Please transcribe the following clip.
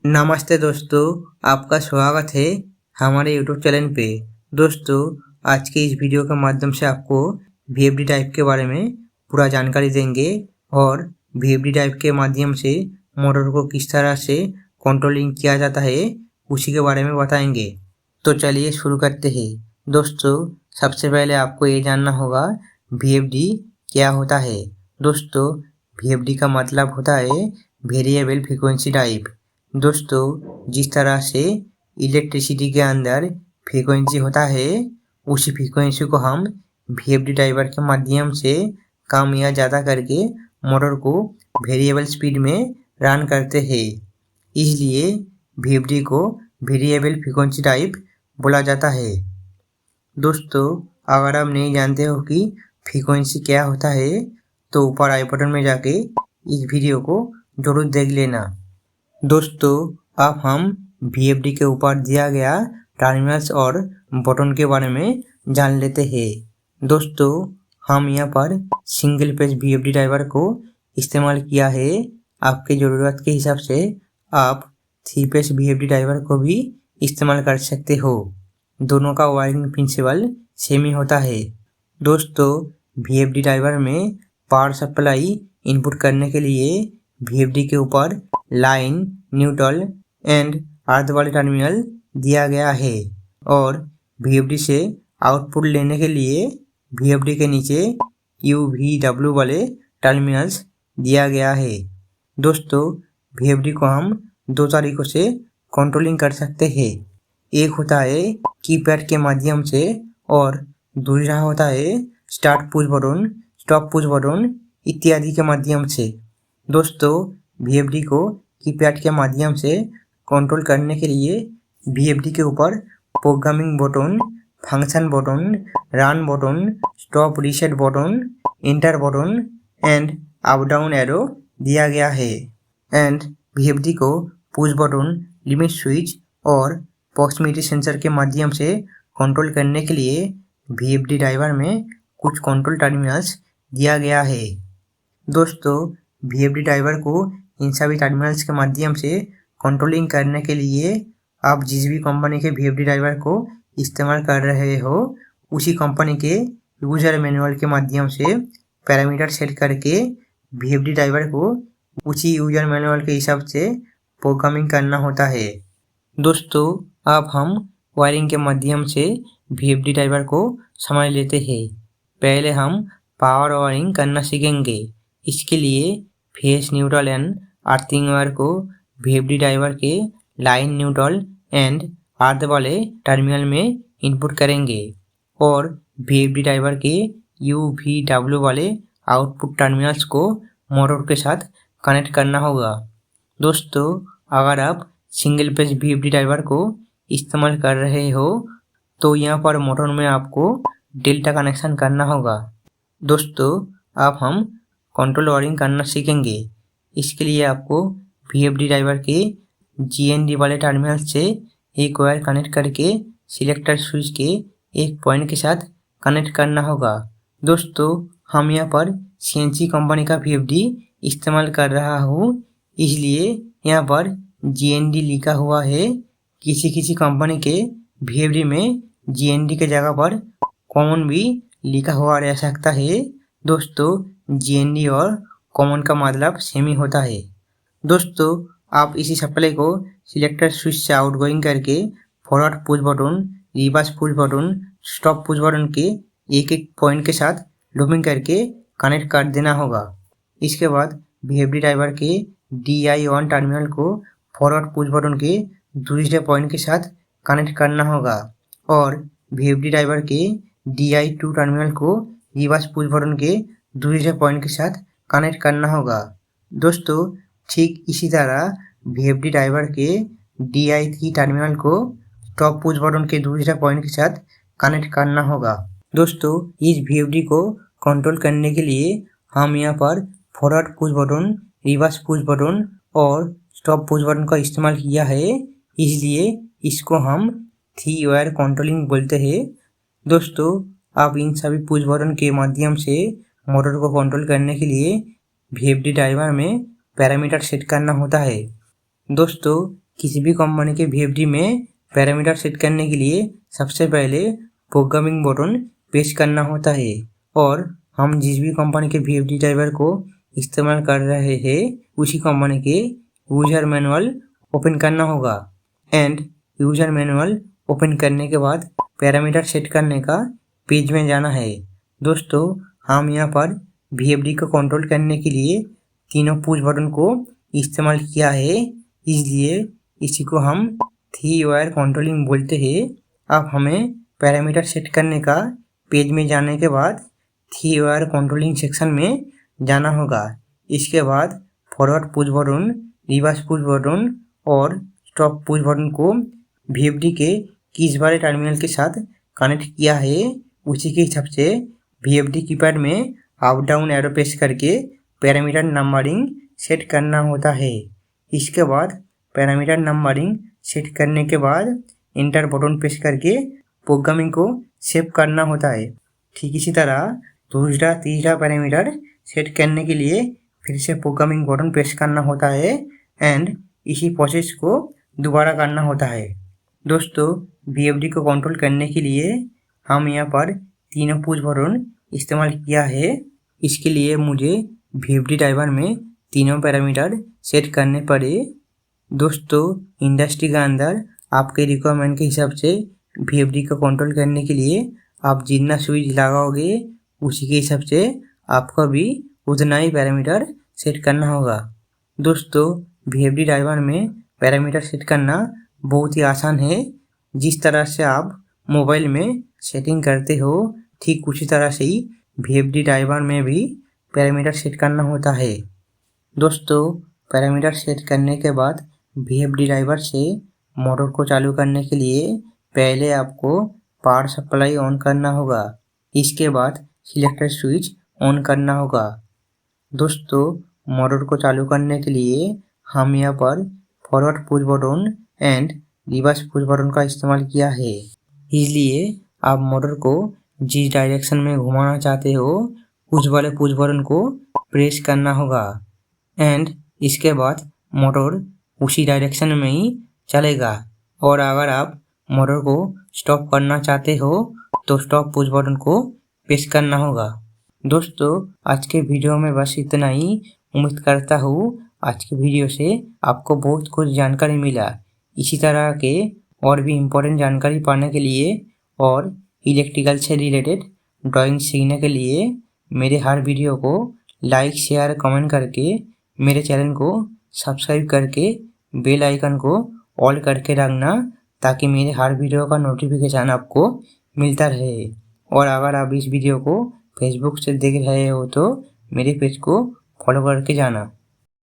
नमस्ते दोस्तों, आपका स्वागत है हमारे यूट्यूब चैनल पे। दोस्तों, आज के इस वीडियो के माध्यम से आपको वीएफडी टाइप के बारे में पूरा जानकारी देंगे और वीएफडी टाइप के माध्यम से मोटर को किस तरह से कंट्रोलिंग किया जाता है उसी के बारे में बताएंगे। तो चलिए शुरू करते हैं। दोस्तों, सबसे पहले आपको ये जानना होगा वीएफडी क्या होता है। दोस्तों, वीएफडी का मतलब होता है वेरिएबल फ्रीक्वेंसी टाइप। दोस्तों, जिस तरह से इलेक्ट्रिसिटी के अंदर फ्रीक्वेंसी होता है उसी फ्रीक्वेंसी को हम वीएफडी ड्राइवर के माध्यम से कम या ज़्यादा करके मोटर को वेरिएबल स्पीड में रन करते हैं। इसलिए वीएफडी को वेरिएबल फ्रीक्वेंसी टाइप बोला जाता है। दोस्तों, अगर आप नहीं जानते हो कि फ्रीक्वेंसी क्या होता है तो ऊपर आई बटन में जाके इस वीडियो को जरूर देख लेना। दोस्तों, अब हम वीएफडी के ऊपर दिया गया टर्मिनल्स और बटन के बारे में जान लेते हैं। दोस्तों, हम यहाँ पर सिंगल पेज वीएफडी ड्राइवर को इस्तेमाल किया है। आपके ज़रूरत के हिसाब से आप 3 पेज वीएफडी ड्राइवर को भी इस्तेमाल कर सकते हो। दोनों का वायरिंग प्रिंसिपल सेम ही होता है। दोस्तों, वीएफडी ड्राइवर में पावर सप्लाई इनपुट करने के लिए वीएफडी के ऊपर लाइन, न्यूट्रल एंड अर्थ वाले टर्मिनल दिया गया है और वीएफडी से आउटपुट लेने के लिए वीएफडी के नीचे UVW वाले टर्मिनल्स दिया गया है। दोस्तों, वीएफडी को हम 2 तरीकों से कंट्रोलिंग कर सकते हैं। एक होता है कीपैड के माध्यम से और दूसरा होता है start push button, stop push button इत्यादि के माध्यम से। दोस्तों, वीएफडी को कीपैड के माध्यम से कंट्रोल करने के लिए वीएफडी के ऊपर programming button, function button, run button, stop reset button, inter button and up down arrow दिया गया है। एंड वीएफडी को पुश बटन, लिमिट स्विच और प्रॉक्सिमिटी सेंसर के माध्यम से कंट्रोल करने के लिए वीएफडी ड्राइवर में कुछ कंट्रोल टर्मिनल्स दिया गया है। दोस्तों, वीएफडी ड्राइवर को इन सभी टर्मिनल्स के माध्यम से कंट्रोलिंग करने के लिए आप जिस भी कंपनी के वीएफडी ड्राइवर को इस्तेमाल कर रहे हो उसी कंपनी के यूजर मैनुअल के माध्यम से पैरामीटर सेट करके वीएफडी ड्राइवर को उसी यूजर मैनुअल के हिसाब से प्रोग्रामिंग करना होता है। दोस्तों, अब हम वायरिंग के माध्यम से वीएफडी ड्राइवर को समझ लेते हैं। पहले हम पावर वायरिंग करना सीखेंगे। इसके लिए face, neutral and earthing wire को वीएफडी ड्राइवर के लाइन, न्यूट्रल एंड अर्थ वाले टर्मिनल में इनपुट करेंगे और वीएफडी ड्राइवर के UVW वाले आउटपुट टर्मिनल्स को मोटर के साथ कनेक्ट करना होगा। दोस्तों, अगर आप सिंगल पेज वीएफडी ड्राइवर को इस्तेमाल कर रहे हो तो यहाँ पर मोटर में आपको डेल्टा कनेक्शन करना होगा। दोस्तों, अब हम कंट्रोल वायरिंग करना सीखेंगे। इसके लिए आपको वीएफडी ड्राइवर के GND वाले टर्मिनल से एक वायर कनेक्ट करके सिलेक्टर स्विच के एक पॉइंट के साथ कनेक्ट करना होगा। दोस्तों, हम यहाँ पर CNC कंपनी का वीएफडी इस्तेमाल कर रहा हूँ, इसलिए यहाँ पर GND लिखा हुआ है। किसी किसी कंपनी के वीएफडी में GND के जगह पर कॉमन भी लिखा हुआ रह सकता है। दोस्तों, GND और कॉमन का मतलब सेम ही होता है। दोस्तों, आप इसी सप्लाई को सिलेक्टर स्विच से आउटगोइंग करके forward push button, reverse push button, stop push button के एक एक पॉइंट के साथ लूपिंग करके कनेक्ट कर देना होगा। इसके बाद वीएफडी ड्राइवर के DI1 टर्मिनल को फॉरवर्ड पुश बटन के दूसरे पॉइंट के साथ कनेक्ट करना होगा और वीएफडी ड्राइवर के DI2 टर्मिनल को रिवर्स पुश बटन के दूसरे पॉइंट के साथ कनेक्ट करना होगा। दोस्तों, ठीक इसी तरह वीएफडी ड्राइवर के DI3 टर्मिनल को स्टॉप पुश बटन के दूसरे पॉइंट के साथ कनेक्ट करना होगा। दोस्तों, इस वीएफडी को कंट्रोल करने के लिए हम यहाँ पर forward push button, reverse push button और स्टॉप पुश बटन का इस्तेमाल किया है, इसलिए इसको हम 3 वायर कंट्रोलिंग बोलते हैं। दोस्तों, आप इन सभी पुश बटन के माध्यम से मोटर को कंट्रोल करने के लिए वीएफडी ड्राइवर में पैरामीटर सेट करना होता है। दोस्तों, किसी भी कंपनी के VFD में पैरामीटर सेट करने के लिए सबसे पहले प्रोग्रामिंग बटन प्रेस करना होता है और हम जिस भी कंपनी के VFD ड्राइवर को इस्तेमाल कर रहे हैं उसी कंपनी के यूजर मैनुअल ओपन करना होगा एंड यूजर मैनुअल ओपन करने के बाद पैरामीटर सेट करने का पेज में जाना है। दोस्तों हम यहाँ पर VFD को कंट्रोल करने के लिए तीनों पुश बटन को इस्तेमाल किया है, इसलिए इसी को हम 3 वायर कंट्रोलिंग बोलते हैं। अब हमें पैरामीटर सेट करने का पेज में जाने के बाद 3 वायर कंट्रोलिंग सेक्शन में जाना होगा। इसके बाद forward push button, reverse push button और स्टॉप पुश बटन को VFD के किस वाले टर्मिनल के साथ कनेक्ट किया है उसी के हिसाब से VFD कीपैड में अप डाउन एरो प्रेस करके पैरामीटर नंबरिंग सेट करना होता है। इसके बाद पैरामीटर नंबरिंग सेट करने के बाद इंटर बटन प्रेस करके प्रोग्रामिंग को सेव करना होता है। ठीक इसी तरह दूसरा तीसरा पैरामीटर सेट करने के लिए फिर से प्रोग्रामिंग बटन प्रेस करना होता है एंड इसी प्रोसेस को दोबारा करना होता है। दोस्तों VFD को कंट्रोल करने के लिए हम यहाँ पर तीनों पुश बटन इस्तेमाल किया है। इसके लिए मुझे VFD ड्राइवर में तीनों पैरामीटर सेट करने पड़े। दोस्तों इंडस्ट्री के अंदर आपके रिक्वायरमेंट के हिसाब से VFD को कंट्रोल करने के लिए आप जितना स्विच लगाओगे उसी के हिसाब से आपको भी उतना ही पैरामीटर सेट करना होगा। दोस्तों VFD ड्राइवर में पैरामीटर सेट करना बहुत ही आसान है। जिस तरह से आप मोबाइल में सेटिंग करते हो ठीक उसी तरह से ही VFD ड्राइवर में भी पैरामीटर सेट करना होता है। दोस्तों पैरामीटर सेट करने के बाद VFD ड्राइवर से मोटर को चालू करने के लिए पहले आपको पावर सप्लाई ऑन करना होगा। इसके बाद सिलेक्टर स्विच ऑन करना होगा। दोस्तों मोटर को चालू करने के लिए हम यहाँ पर forward push button and reverse push button का इस्तेमाल किया है, इसलिए आप मोटर को जिस डायरेक्शन में घुमाना चाहते हो उस वाले पुश बटन को प्रेस करना होगा एंड इसके बाद मोटर उसी डायरेक्शन में ही चलेगा। और अगर आप मोटर को स्टॉप करना चाहते हो तो स्टॉप पुश बटन को प्रेस करना होगा। दोस्तों आज के वीडियो में बस इतना ही। उम्मीद करता हूँ आज के वीडियो से आपको बहुत कुछ जानकारी मिला। इसी तरह के और भी इम्पोर्टेंट जानकारी पाने के लिए और इलेक्ट्रिकल से रिलेटेड ड्राइंग सीखने के लिए मेरे हर वीडियो को लाइक शेयर कमेंट करके मेरे चैनल को सब्सक्राइब करके बेल आइकन को ऑल करके रखना, ताकि मेरे हर वीडियो का नोटिफिकेशन आपको मिलता रहे। और अगर आप इस वीडियो को फेसबुक से देख रहे हो तो मेरे पेज को फॉलो करके जाना।